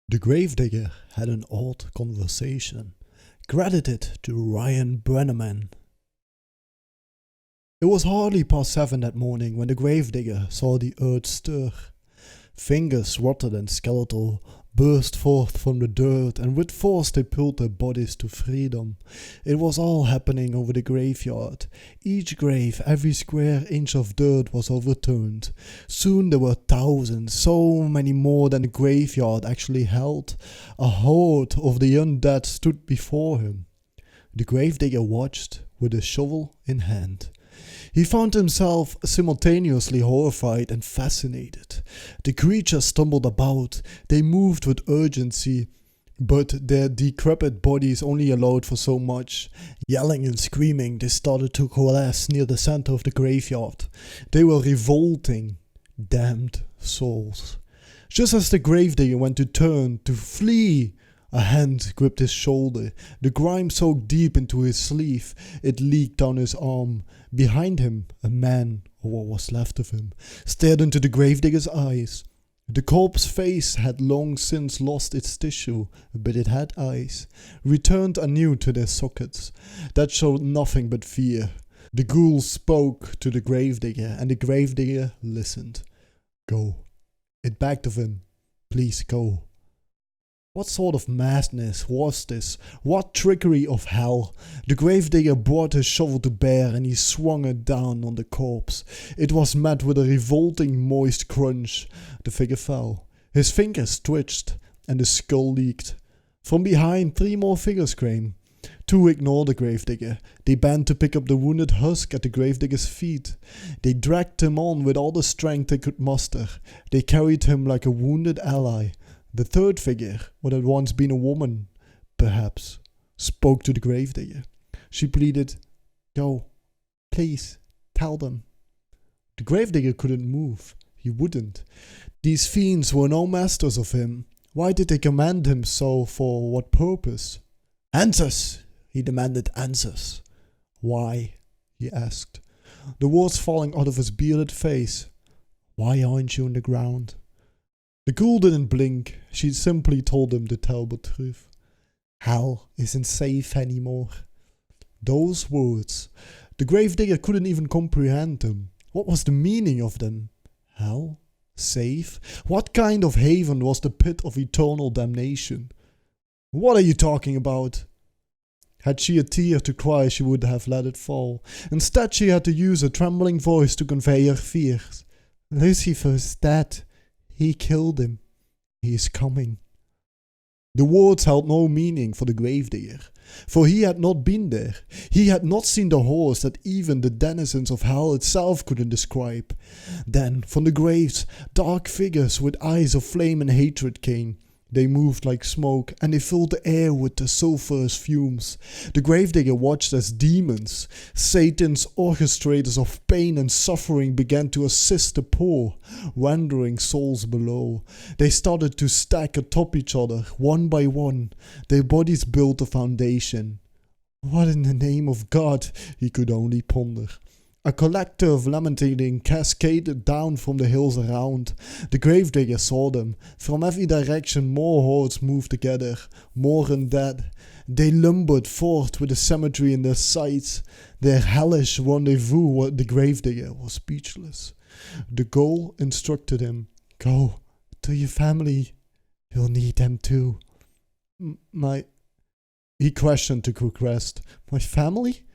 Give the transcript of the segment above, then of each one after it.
The Gravedigger had an odd conversation, credited to Ryan Brenneman. It was hardly past 7 that morning when the Gravedigger saw the earth stir. Fingers rotted and skeletal burst forth from the dirt, and with force they pulled their bodies to freedom. It was all happening over the graveyard. Each grave, every square inch of dirt was overturned. Soon there were thousands, so many more than the graveyard actually held. A horde of the undead stood before him. The Gravedigger watched with a shovel in hand. He found himself simultaneously horrified and fascinated. The creatures stumbled about, they moved with urgency, but their decrepit bodies only allowed for so much. Yelling and screaming, they started to coalesce near the center of the graveyard. They were revolting, damned souls. Just as the Gravedigger went to turn, to flee, a hand gripped his shoulder. The grime soaked deep into his sleeve. It leaked down his arm. Behind him, a man, or what was left of him, stared into the Gravedigger's eyes. The corpse's face had long since lost its tissue, but it had eyes, returned anew to their sockets, that showed nothing but fear. The ghoul spoke to the Gravedigger, and the Gravedigger listened. "Go." It begged of him. "Please go." What sort of madness was this? What trickery of hell? The Gravedigger brought his shovel to bear and he swung it down on the corpse. It was met with a revolting moist crunch. The figure fell. His fingers twitched and the skull leaked. From behind, 3 more figures came. 2 ignored the Gravedigger. They bent to pick up the wounded husk at the Gravedigger's feet. They dragged him on with all the strength they could muster. They carried him like a wounded ally. The 3rd figure, what had once been a woman, perhaps, spoke to the Gravedigger. She pleaded, "Go, please, tell them." The Gravedigger couldn't move. He wouldn't. These fiends were no masters of him. Why did they command him so? For what purpose? "Answers!" He demanded answers. "Why?" he asked, the words falling out of his bearded face. "Why aren't you on the ground?" The ghoul didn't blink. She simply told him the terrible truth. Hell isn't safe anymore. Those words. The Gravedigger couldn't even comprehend them. What was the meaning of them? Hell? Safe? What kind of haven was the pit of eternal damnation? "What are you talking about?" Had she a tear to cry, she would have let it fall. Instead, she had to use a trembling voice to convey her fears. "Lucifer's dead. He killed him. He is coming." The words held no meaning for the Gravedigger, for he had not been there. He had not seen the horrors that even the denizens of hell itself couldn't describe. Then, from the graves, dark figures with eyes of flame and hatred came. They moved like smoke, and they filled the air with the sulphurous fumes. The Gravedigger watched as demons, Satan's orchestrators of pain and suffering, began to assist the poor, wandering souls below. They started to stack atop each other, one by one. Their bodies built a foundation. What in the name of God, he could only ponder. A collector of lamenting cascaded down from the hills around. The Gravedigger saw them. From every direction more hordes moved together, more undead. They lumbered forth with the cemetery in their sights. Their hellish rendezvous, the Gravedigger was speechless. The ghoul instructed him, "Go to your family. You'll need them too." He questioned to quick rest. "My family?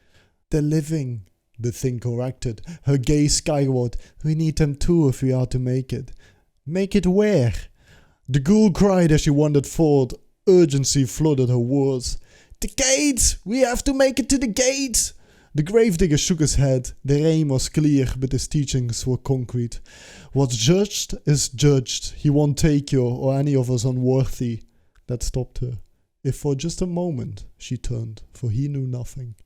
They're living," the thing corrected, her gaze skyward. "We need them too if we are to make it." "Make it where?" The ghoul cried as she wandered forward. Urgency flooded her words. "The gates! We have to make it to the gates!" The Gravedigger shook his head. Their aim was clear, but his teachings were concrete. "What's judged is judged. He won't take you or any of us unworthy." That stopped her. If for just a moment she turned, for he knew nothing.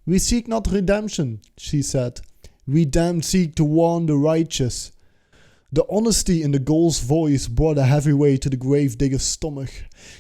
"We seek not redemption," she said. "We damned seek to warn the righteous." The honesty in the ghoul's voice brought a heavy weight to the Gravedigger's stomach.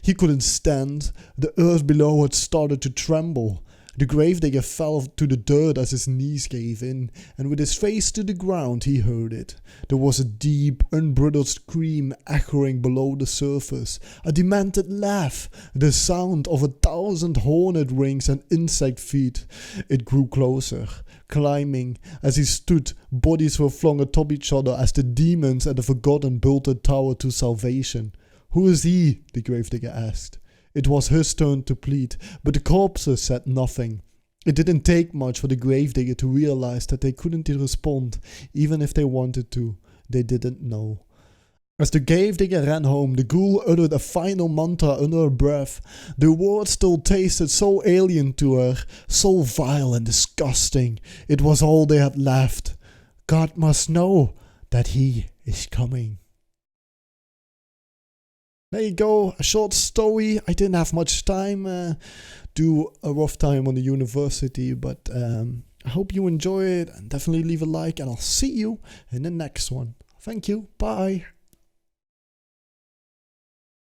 He couldn't stand. The earth below had started to tremble. The gravedigger fell to the dirt as his knees gave in, and with his face to the ground he heard it. There was a deep, unbridled scream echoing below the surface, a demented laugh, the sound of 1,000 hornet wings and insect feet. It grew closer, climbing. As he stood, bodies were flung atop each other as the demons at the Forgotten built a tower to salvation. "Who is he?" the gravedigger asked. It was his turn to plead, but the corpses said nothing. It didn't take much for the gravedigger to realize that they couldn't respond, even if they wanted to. They didn't know. As the gravedigger ran home, the ghoul uttered a final mantra under her breath. The words still tasted so alien to her, so vile and disgusting. It was all they had left. God must know that he is coming. There you go, a short story. I didn't have much time, do a rough time on the university, but I hope you enjoy it, and definitely leave a like, and I'll see you in the next one. Thank you, bye.